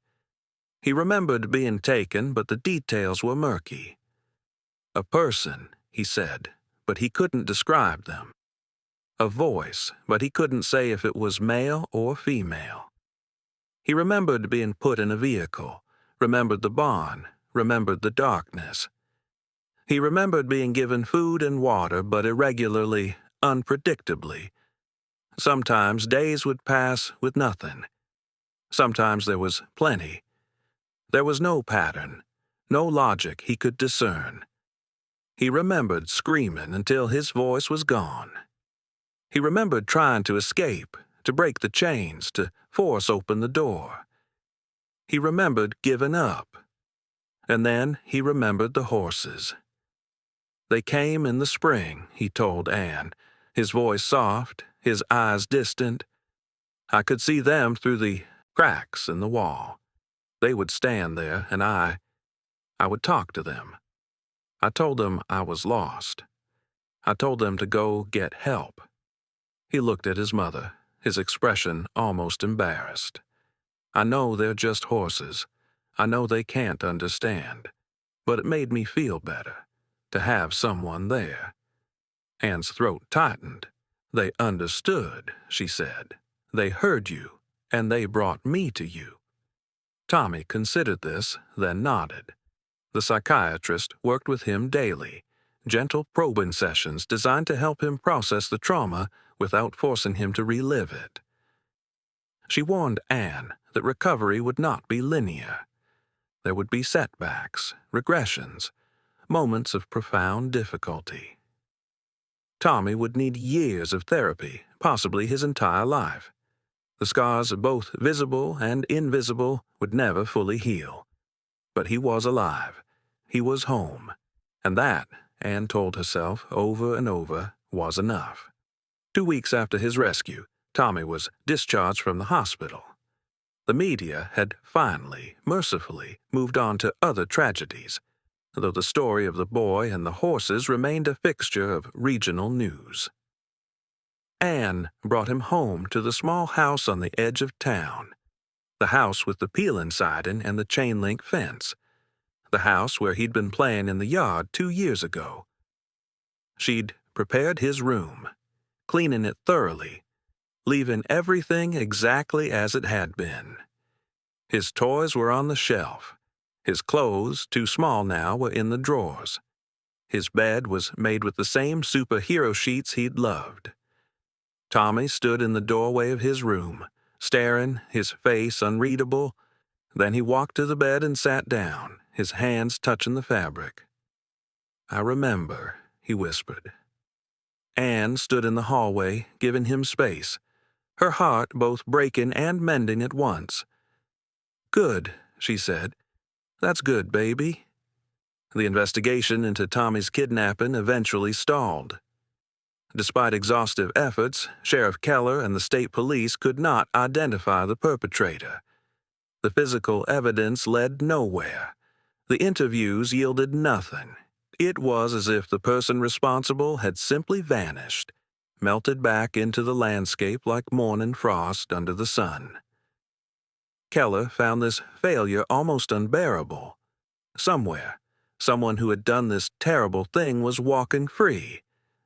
He remembered being taken, but the details were murky. A person, he said, but he couldn't describe them. A voice, but he couldn't say if it was male or female. He remembered being put in a vehicle, remembered the barn, remembered the darkness. He remembered being given food and water, but irregularly, unpredictably. Sometimes days would pass with nothing. Sometimes there was plenty. There was no pattern, no logic he could discern. He remembered screaming until his voice was gone. He remembered trying to escape, to break the chains, to force open the door. He remembered giving up. And then he remembered the horses. They came in the spring, he told Ann, his voice soft, his eyes distant. I could see them through the cracks in the wall. They would stand there, and I would talk to them. I told them I was lost. I told them to go get help. He looked at his mother, his expression almost embarrassed. I know they're just horses. I know they can't understand. But it made me feel better to have someone there. Ann's throat tightened. They understood, she said. They heard you, and they brought me to you. Tommy considered this, then nodded. The psychiatrist worked with him daily, gentle probing sessions designed to help him process the trauma without forcing him to relive it. She warned Ann that recovery would not be linear. There would be setbacks, regressions, moments of profound difficulty. Tommy would need years of therapy, possibly his entire life. The scars, both visible and invisible, would never fully heal. But he was alive. He was home. And that, Ann told herself over and over, was enough. 2 weeks after his rescue, Tommy was discharged from the hospital. The media had finally, mercifully, moved on to other tragedies, though the story of the boy and the horses remained a fixture of regional news. Ann brought him home to the small house on the edge of town, the house with the peeling siding and the chain-link fence, the house where he'd been playing in the yard 2 years ago. She'd prepared his room, cleaning it thoroughly, leaving everything exactly as it had been. His toys were on the shelf. His clothes, too small now, were in the drawers. His bed was made with the same superhero sheets he'd loved. Tommy stood in the doorway of his room, staring, his face unreadable. Then he walked to the bed and sat down, his hands touching the fabric. "I remember," he whispered. Ann stood in the hallway, giving him space, her heart both breaking and mending at once. "Good," she said. "That's good, baby." The investigation into Tommy's kidnapping eventually stalled. Despite exhaustive efforts, Sheriff Keller and the state police could not identify the perpetrator. The physical evidence led nowhere. The interviews yielded nothing. It was as if the person responsible had simply vanished, melted back into the landscape like morning frost under the sun. Keller found this failure almost unbearable. Somewhere, Someone who had done this terrible thing was walking free,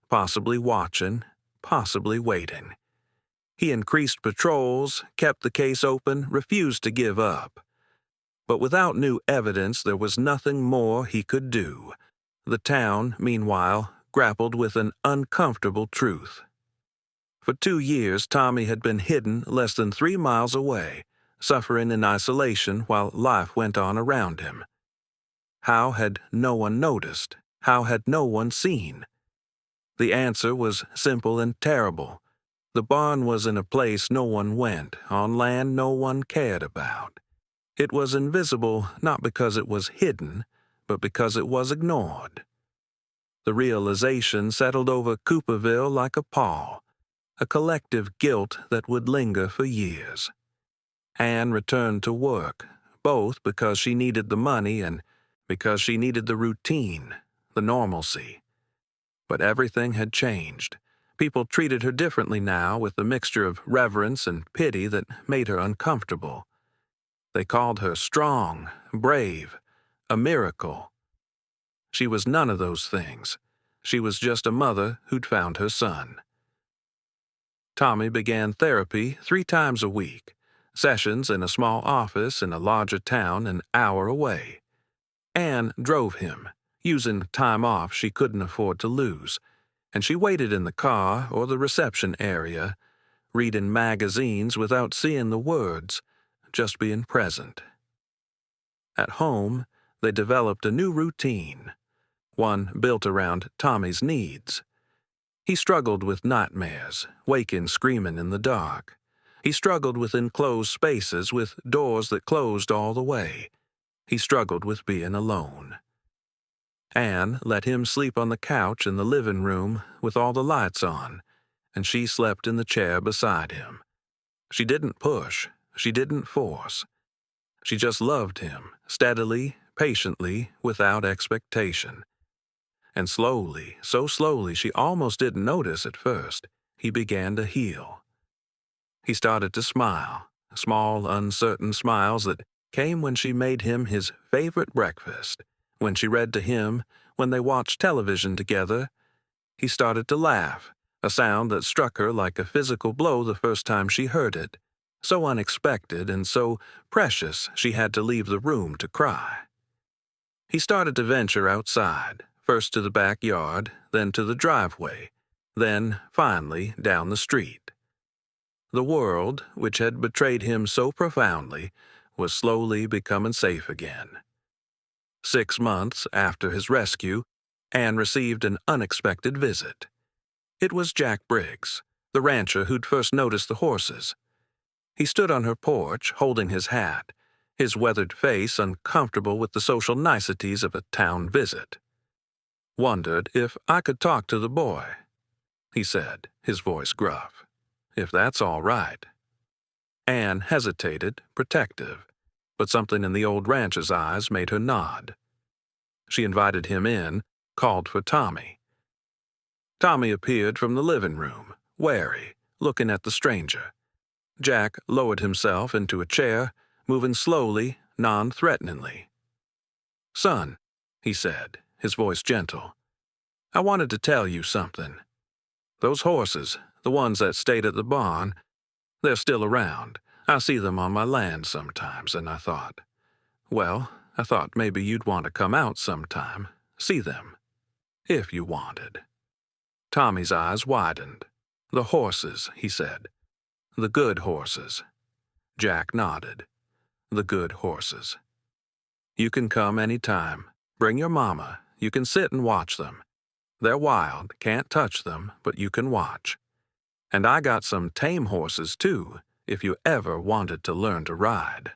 possibly watching, possibly waiting. He increased patrols, kept the case open, refused to give up. But without new evidence, there was nothing more he could do. The town, meanwhile, grappled with an uncomfortable truth. For 2 years, Tommy had been hidden less than 3 miles away, suffering in isolation while life went on around him. How had no one noticed? How had no one seen? The answer was simple and terrible. The barn was in a place no one went, on land no one cared about. It was invisible not because it was hidden, but because it was ignored. The realization settled over Cooperville like a pall, a collective guilt that would linger for years. Anne returned to work, both because she needed the money and because she needed the routine, the normalcy. But everything had changed. People treated her differently now, with a mixture of reverence and pity that made her uncomfortable. They called her strong, brave, a miracle. She was none of those things. She was just a mother who'd found her son. Tommy began therapy 3 times a week, sessions in a small office in a larger town an hour away. Anne drove him, using time off she couldn't afford to lose, and she waited in the car or the reception area, reading magazines without seeing the words, just being present. At home, they developed a new routine, one built around Tommy's needs. He struggled with nightmares, waking screaming in the dark. He struggled with enclosed spaces with doors that closed all the way. He struggled with being alone. Anne let him sleep on the couch in the living room with all the lights on, and she slept in the chair beside him. She didn't push, she didn't force. She just loved him, steadily, patiently, without expectation. And slowly, so slowly she almost didn't notice at first, he began to heal. He started to smile, small, uncertain smiles that came when she made him his favorite breakfast, when she read to him, when they watched television together. He started to laugh, a sound that struck her like a physical blow the first time she heard it, so unexpected and so precious she had to leave the room to cry. He started to venture outside, first to the backyard, then to the driveway, then, finally, down the street. The world, which had betrayed him so profoundly, was slowly becoming safe again. 6 months after his rescue, Anne received an unexpected visit. It was Jack Briggs, the rancher who'd first noticed the horses. He stood on her porch, holding his hat, his weathered face uncomfortable with the social niceties of a town visit. "Wondered if I could talk to the boy," he said, his voice gruff. "If that's all right." Anne hesitated, protective, but something in the old rancher's eyes made her nod. She invited him in, called for Tommy. Tommy appeared from the living room, wary, looking at the stranger. Jack lowered himself into a chair, moving slowly, non-threateningly. "Son," he said, his voice gentle, "I wanted to tell you something. Those horses, the ones that stayed at the barn, they're still around. I see them on my land sometimes, and I thought maybe you'd want to come out sometime, see them, if you wanted." Tommy's eyes widened. "The horses," he said. "The good horses." Jack nodded. "The good horses. You can come any time. Bring your mama. You can sit and watch them. They're wild, can't touch them, but you can watch. And I got some tame horses, too, if you ever wanted to learn to ride."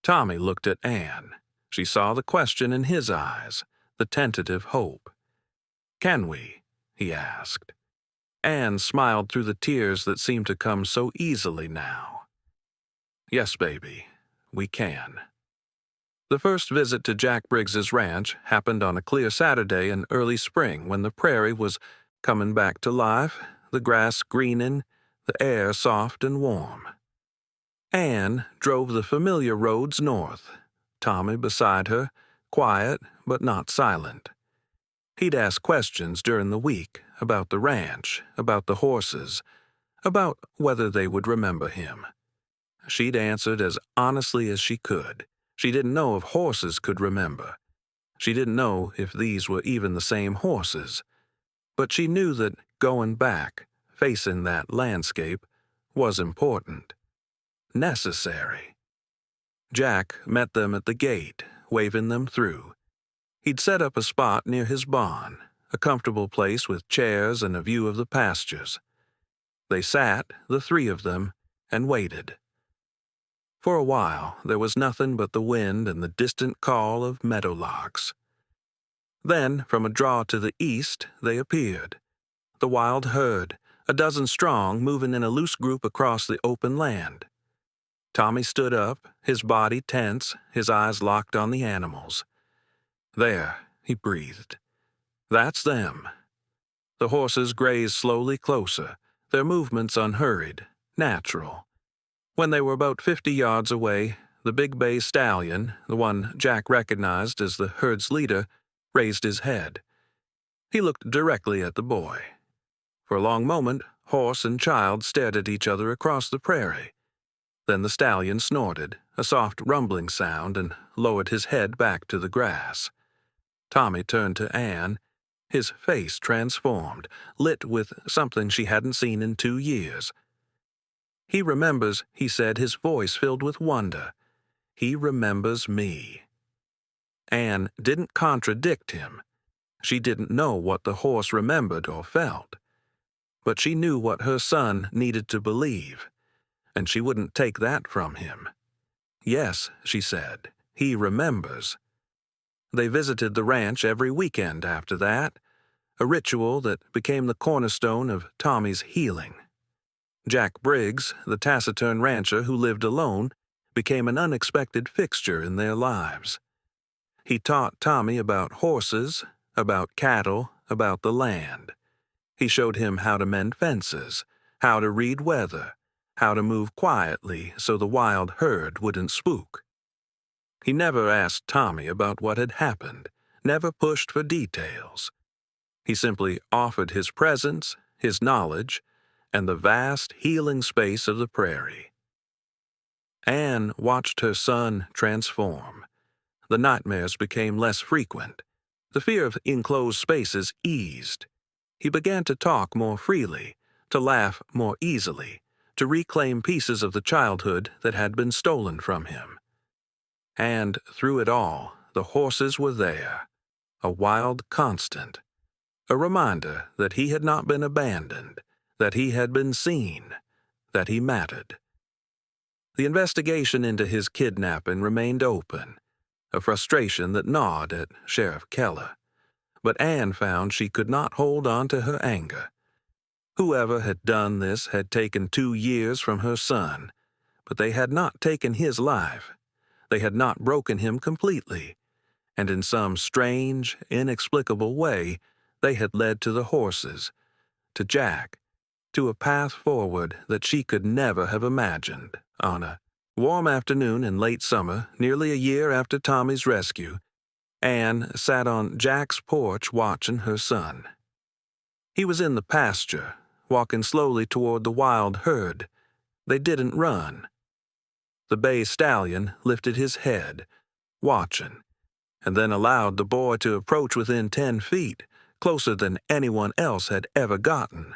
Tommy looked at Anne. She saw the question in his eyes, the tentative hope. "Can we?" he asked. Anne smiled through the tears that seemed to come so easily now. "Yes, baby, we can." The first visit to Jack Briggs's ranch happened on a clear Saturday in early spring when the prairie was coming back to life, the grass greening, the air soft and warm. Anne drove the familiar roads north, Tommy beside her, quiet but not silent. He'd ask questions during the week about the ranch, about the horses, about whether they would remember him. She'd answered as honestly as she could. She didn't know if horses could remember. She didn't know if these were even the same horses. But she knew that going back, facing that landscape, was important. Necessary. Jack met them at the gate, waving them through. He'd set up a spot near his barn, a comfortable place with chairs and a view of the pastures. They sat, the three of them, and waited. For a while, there was nothing but the wind and the distant call of meadowlarks. Then, from a draw to the east, they appeared. The wild herd, a dozen strong, moving in a loose group across the open land. Tommy stood up, his body tense, his eyes locked on the animals. "There," he breathed. "That's them." The horses grazed slowly closer, their movements unhurried, natural. When they were about 50 yards away, the big bay stallion, the one Jack recognized as the herd's leader, raised his head. He looked directly at the boy. For a long moment, horse and child stared at each other across the prairie. Then the stallion snorted, a soft rumbling sound, and lowered his head back to the grass. Tommy turned to Anne, his face transformed, lit with something she hadn't seen in 2 years. "He remembers," he said, his voice filled with wonder. "He remembers me." Anne didn't contradict him. She didn't know what the horse remembered or felt. But she knew what her son needed to believe, and she wouldn't take that from him. "Yes," she said, "he remembers." They visited the ranch every weekend after that, a ritual that became the cornerstone of Tommy's healing. Jack Briggs, the taciturn rancher who lived alone, became an unexpected fixture in their lives. He taught Tommy about horses, about cattle, about the land. He showed him how to mend fences, how to read weather, how to move quietly so the wild herd wouldn't spook. He never asked Tommy about what had happened, never pushed for details. He simply offered his presence, his knowledge, and the vast healing space of the prairie. Anne watched her son transform. The nightmares became less frequent. The fear of enclosed spaces eased. He began to talk more freely, to laugh more easily, to reclaim pieces of the childhood that had been stolen from him. And through it all, the horses were there, a wild constant, a reminder that he had not been abandoned, that he had been seen, that he mattered. The investigation into his kidnapping remained open, a frustration that gnawed at Sheriff Keller. But Anne found she could not hold on to her anger. Whoever had done this had taken 2 years from her son, but they had not taken his life. They had not broken him completely, and in some strange, inexplicable way, they had led to the horses, to Jack, to a path forward that she could never have imagined. On a warm afternoon in late summer, nearly a year after Tommy's rescue, Anne sat on Jack's porch watching her son. He was in the pasture, walking slowly toward the wild herd. They didn't run. The bay stallion lifted his head, watching, and then allowed the boy to approach within 10 feet, closer than anyone else had ever gotten.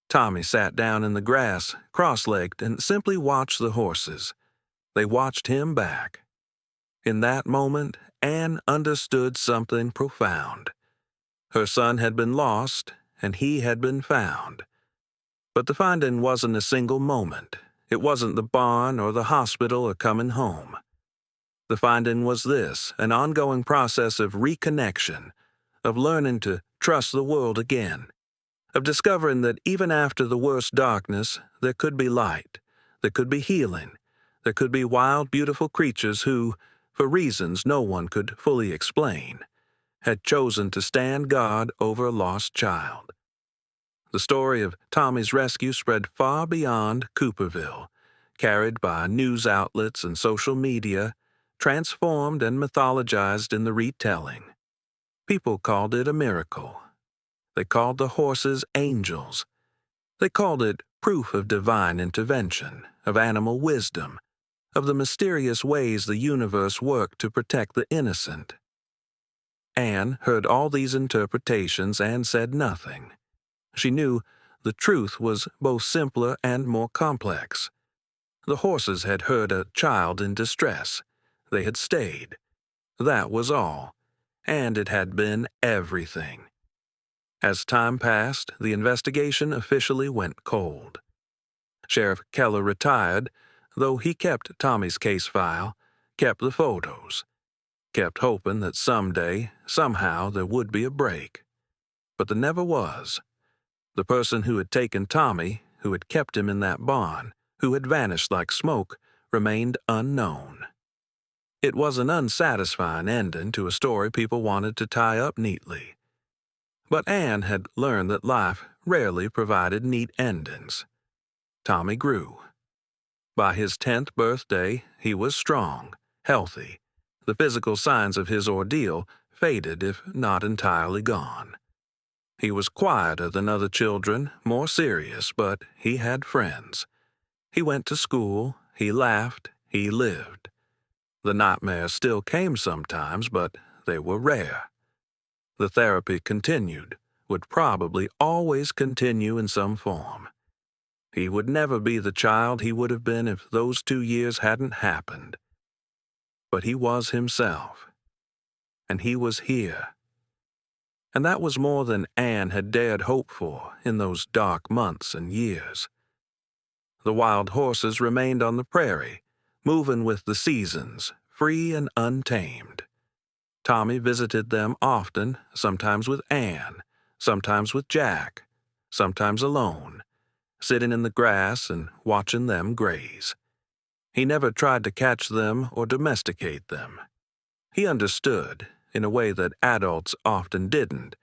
Tommy sat down in the grass, cross-legged, and simply watched the horses. They watched him back. In that moment, Anne understood something profound. Her son had been lost, and he had been found. But the finding wasn't a single moment. It wasn't the barn or the hospital or coming home. The finding was this, an ongoing process of reconnection, of learning to trust the world again, of discovering that even after the worst darkness, there could be light, there could be healing, there could be wild, beautiful creatures who, for reasons no one could fully explain, had chosen to stand guard over a lost child. The story of Tommy's rescue spread far beyond Cooperville, carried by news outlets and social media, transformed and mythologized in the retelling. People called it a miracle. They called the horses angels. They called it proof of divine intervention, of animal wisdom, of the mysterious ways the universe worked to protect the innocent. Anne heard all these interpretations and said nothing. She knew the truth was both simpler and more complex. The horses had heard a child in distress. They had stayed. That was all, and it had been everything. As time passed, the investigation officially went cold. Sheriff Keller retired, though he kept Tommy's case file, kept the photos, kept hoping that someday, somehow, there would be a break. But there never was. The person who had taken Tommy, who had kept him in that barn, who had vanished like smoke, remained unknown. It was an unsatisfying ending to a story people wanted to tie up neatly. But Anne had learned that life rarely provided neat endings. Tommy grew. By his 10th birthday, he was strong, healthy. The physical signs of his ordeal faded, if not entirely gone. He was quieter than other children, more serious, but he had friends. He went to school, he laughed, he lived. The nightmares still came sometimes, but they were rare. The therapy continued, would probably always continue in some form. He would never be the child he would have been if those 2 years hadn't happened. But he was himself. And he was here. And that was more than Anne had dared hope for in those dark months and years. The wild horses remained on the prairie, moving with the seasons, free and untamed. Tommy visited them often, sometimes with Anne, sometimes with Jack, sometimes alone, sitting in the grass and watching them graze. He never tried to catch them or domesticate them. He understood, in a way that adults often didn't,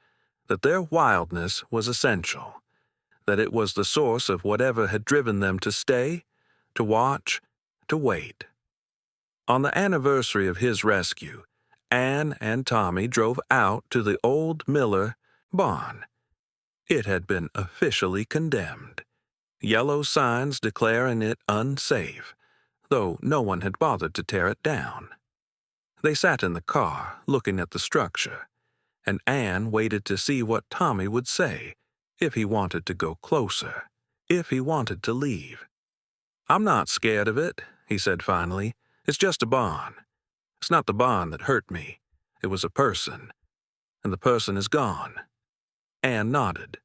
that their wildness was essential, that it was the source of whatever had driven them to stay, to watch, to wait. On the anniversary of his rescue, Anne and Tommy drove out to the old Miller barn. It had been officially condemned. Yellow signs declaring it unsafe, though no one had bothered to tear it down. They sat in the car, looking at the structure, and Anne waited to see what Tommy would say, if he wanted to go closer, if he wanted to leave. "I'm not scared of it," he said finally. "It's just a barn. It's not the barn that hurt me. It was a person. And the person is gone." Anne nodded.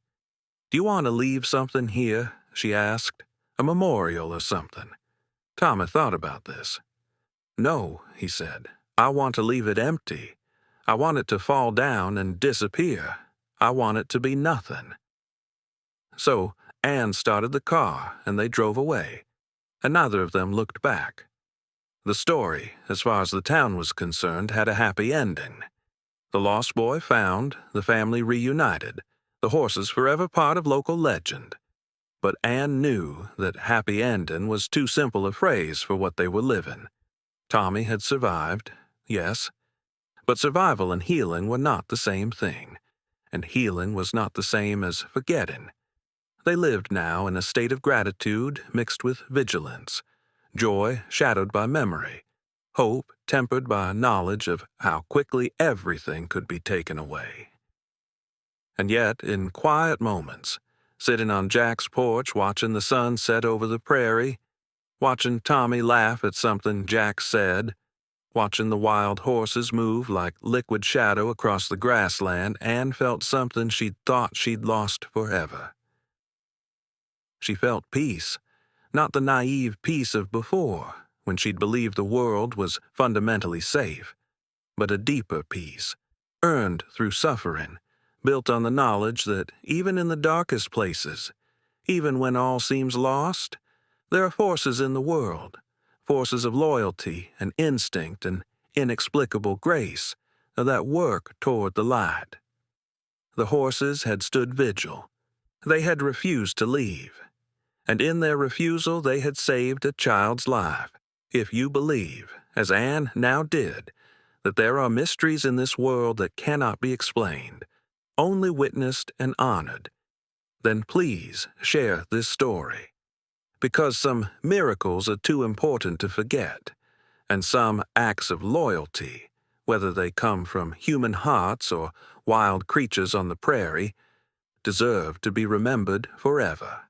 "Do you want to leave something here?" she asked. "A memorial or something?" Tommy thought about this. "No," he said. "I want to leave it empty. I want it to fall down and disappear. I want it to be nothing." So Anne started the car, and they drove away, and neither of them looked back. The story, as far as the town was concerned, had a happy ending. The lost boy found, the family reunited, the horses forever part of local legend. But Anne knew that happy ending was too simple a phrase for what they were living. Tommy had survived, yes, but survival and healing were not the same thing, and healing was not the same as forgetting. They lived now in a state of gratitude mixed with vigilance, joy shadowed by memory, hope tempered by knowledge of how quickly everything could be taken away. And yet, in quiet moments, sitting on Jack's porch watching the sun set over the prairie, watching Tommy laugh at something Jack said, watching the wild horses move like liquid shadow across the grassland, Anne felt something she'd thought she'd lost forever. She felt peace. Not the naive peace of before, when she'd believed the world was fundamentally safe, but a deeper peace, earned through suffering, built on the knowledge that even in the darkest places, even when all seems lost, there are forces in the world, forces of loyalty and instinct and inexplicable grace that work toward the light. The horses had stood vigil. They had refused to leave. And in their refusal they had saved a child's life, If you believe, as Anne now did, that there are mysteries in this world that cannot be explained, only witnessed and honored, then please share this story. Because some miracles are too important to forget, and some acts of loyalty, whether they come from human hearts or wild creatures on the prairie, deserve to be remembered forever.